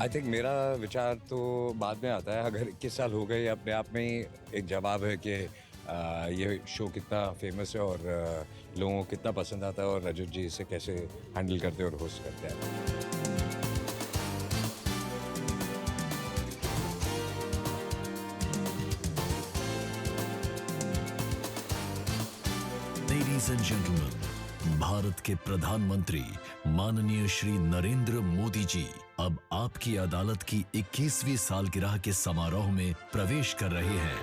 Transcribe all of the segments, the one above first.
I think मेरा विचार तो बाद में आता है। अगर 21 साल हो गए अपने आप में ही एक जवाब है कि ये शो कितना फेमस है और लोगों को कितना पसंद आता है और रजत जी इसे कैसे हैंडल करते हैं और होस्ट करते हैं। लेडीज एंड जेंटलमैन, भारत के प्रधानमंत्री माननीय श्री नरेंद्र मोदी जी अब आपकी अदालत की 21वीं सालगिरह के समारोह में प्रवेश कर रहे हैं।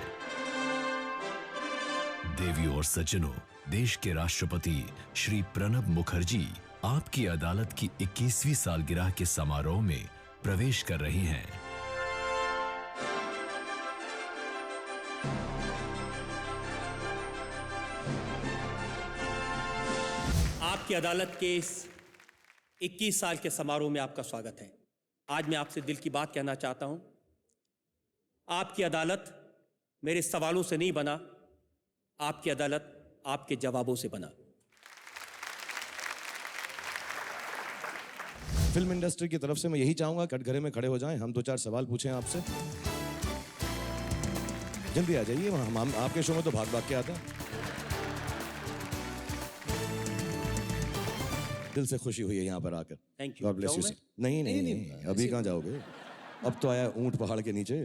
देवियों और सज्जनों, देश के राष्ट्रपति श्री प्रणब मुखर्जी आपकी अदालत की 21वीं सालगिरह के समारोह में प्रवेश कर रहे हैं। आपकी अदालत के इस 21 साल के समारोह में आपका स्वागत है। आज मैं आपसे दिल की बात कहना चाहता हूं। आपकी अदालत मेरे सवालों से नहीं बना, आपकी अदालत आपके जवाबों से बना। फिल्म इंडस्ट्री की तरफ से मैं यही चाहूंगा कटघरे में खड़े हो जाएं, हम 2-4 सवाल पूछें आपसे। जल्दी आ जाइए, हम आपके शो में तो भाग भाग के आते हैं। दिल से खुशी हुई है यहाँ पर आकर। Thank you. God bless you. नहीं, अभी कहाँ जाओगे? अब तो आया ऊंट पहाड़ के नीचे।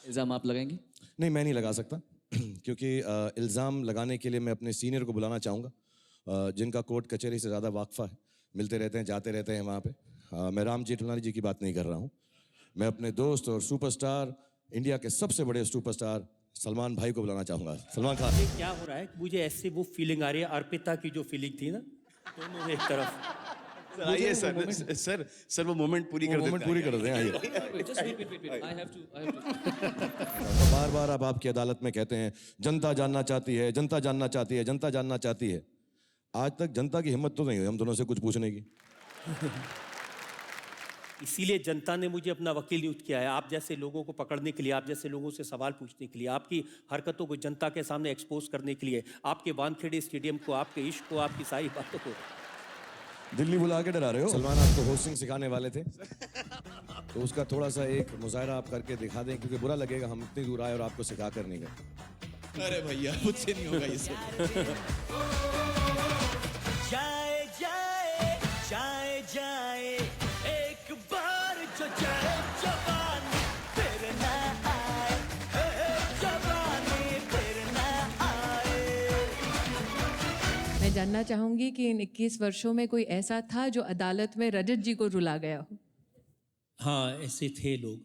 इल्जाम आप लगाएंगे? नहीं, मैं नहीं लगा सकता क्योंकि इल्ज़ाम लगाने के लिए मैं अपने सीनियर को बुलाना चाहूँगा, जिनका कोर्ट कचहरी से ज़्यादा वाकफ़ा है, मिलते रहते हैं, जाते रहते हैं वहाँ पे। मैं राम जेठमलानी जी की बात नहीं कर रहा हूँ। मैं अपने दोस्त और सुपरस्टार, इंडिया के सबसे बड़े सुपरस्टार सलमान भाई को बुलाना चाहूँगा। सलमान खान। ये क्या हो रहा है? मुझे ऐसे वो फीलिंग आ रही है, अर्पिता की जो फीलिंग थी ना, दोनों एक तरफ। आइए सर वो मोमेंट पूरी कर देते हैं। आइए। Just wait. I have to. तो बार बार अब आपकी अदालत में कहते हैं जनता जानना चाहती है, जनता जानना चाहती है, जनता जानना चाहती है। आज तक जनता की हिम्मत तो नहीं हुई हम दोनों से कुछ पूछने की। इसीलिए जनता ने मुझे अपना वकील नियुक्त किया है, आप जैसे लोगों को पकड़ने के लिए, आप जैसे लोगों से सवाल पूछने के लिए, आपकी हरकतों को जनता के सामने एक्सपोज करने के लिए, आपके वानखेड़े स्टेडियम को, आपके इश्क को, आपकी सारी बातों को। दिल्ली बुला के डरा रहे हो? सलमान आपको होस्टिंग सिखाने वाले थे, तो उसका थोड़ा सा एक मुजाहरा आप करके दिखा दें, क्योंकि बुरा लगेगा हम इतनी दूर आए और आपको सिखा कर नहीं गए। अरे भैया मुझसे नहीं होगा ये सब। जाए एक बार जो जाए जवानी फिर ना आए, जवानी फिर ना आए। मैं जानना चाहूंगी कि इन 21 वर्षों में कोई ऐसा था जो अदालत में रजत जी को रुला गया हो? हाँ, ऐसे थे लोग।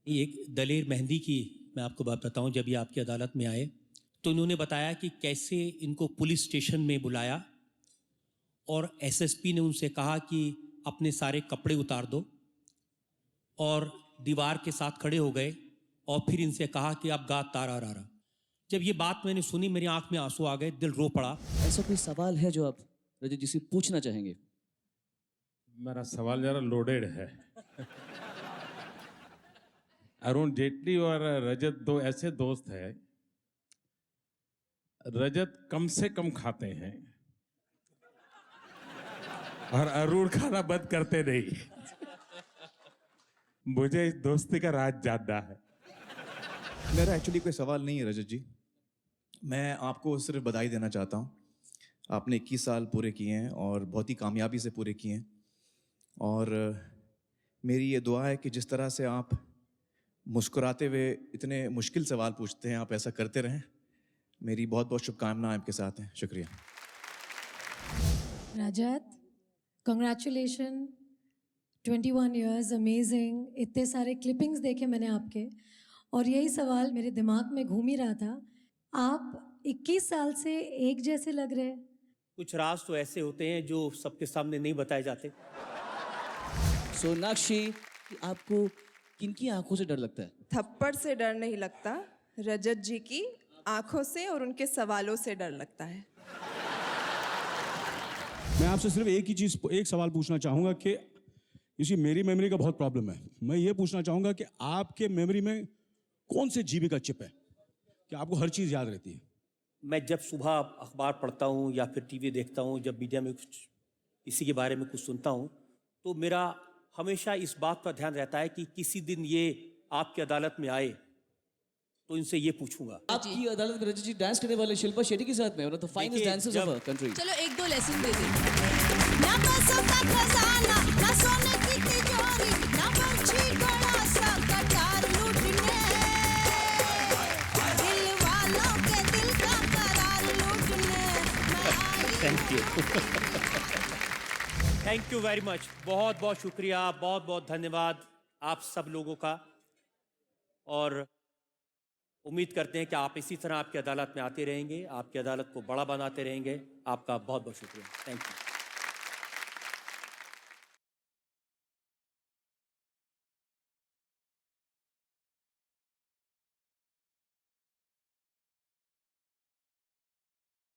एक दलेर मेहंदी की मैं आपको बात बताऊं, जब ये आपकी अदालत में आए तो इन्होंने बताया कि कैसे इनको पुलिस स्टेशन में बुलाया और एसएसपी ने उनसे कहा कि अपने सारे कपड़े उतार दो, और दीवार के साथ खड़े हो गए और फिर इनसे कहा कि अब गा तारा रारा। जब ये बात मैंने सुनी, मेरी आंख में आंसू आ गए, दिल रो पड़ा। ऐसा कोई सवाल है जो आप रजत जी से पूछना चाहेंगे? मेरा सवाल जरा लोडेड है। अरुण जेटली और रजत दो ऐसे दोस्त हैं, रजत कम से कम खाते हैं और अरुण खाना बंद करते नहीं। मुझे इस दोस्ती का राज जानना है। मेरा एक्चुअली कोई सवाल नहीं है रजत जी, मैं आपको सिर्फ बधाई देना चाहता हूँ। आपने 21 साल पूरे किए हैं और बहुत ही कामयाबी से पूरे किए हैं, और मेरी ये दुआ है कि जिस तरह से आप मुस्कुराते हुए इतने मुश्किल सवाल पूछते हैं, आप ऐसा करते रहें। मेरी बहुत बहुत शुभकामनाएं आपके साथ हैं। शुक्रिया। रजत, कंग्रेचुलेशन, 21 years, अमेजिंग। इतने सारे क्लिपिंग्स देखे मैंने आपके, और यही सवाल मेरे दिमाग में घूम ही रहा था। आप 21 साल से एक जैसे लग रहे हैं। कुछ राज तो ऐसे होते हैं जो सबके सामने नहीं बताए जाते। सोनाक्षी, आपको किनकी आंखों से डर लगता है? थप्पड़ से डर नहीं लगता, रजत जी की आंखों से और उनके सवालों से डर लगता है। मैं आपसे सिर्फ एक सवाल पूछना चाहूंगा कि इसी मेरी मेमोरी का बहुत प्रॉब्लम है। मैं ये पूछना चाहूंगा कि आपके मेमोरी में कौन से जीबी का चिप है कि आपको हर चीज याद रहती है? मैं जब सुबह अखबार पढ़ता हूँ या फिर टीवी देखता हूँ, जब मीडिया में कुछ इसी के बारे में कुछ सुनता हूँ, तो मेरा हमेशा इस बात पर ध्यान रहता है कि किसी दिन ये आपकी अदालत में आए तो इनसे ये पूछूंगा। आपकी अदालत में रजत जी डांस करने वाले शिल्पा शेट्टी के साथ में, one of the finest dancers of country. चलो एक दो लेसन दे दें। ना पैसों का खजाना, ना सोने की तिजोरी, ना बर्छी घोड़ा सा कटार लूटने, दिल वालों के दिल का करार लूटने मैं आई। Thank you. Thank you very much. बहुत बहुत शुक्रिया, बहुत बहुत धन्यवाद आप सब लोगों का। और उम्मीद करते हैं कि आप इसी तरह आपकी अदालत में आते रहेंगे, आपकी अदालत को बड़ा बनाते रहेंगे। आपका बहुत बहुत शुक्रिया। Thank you.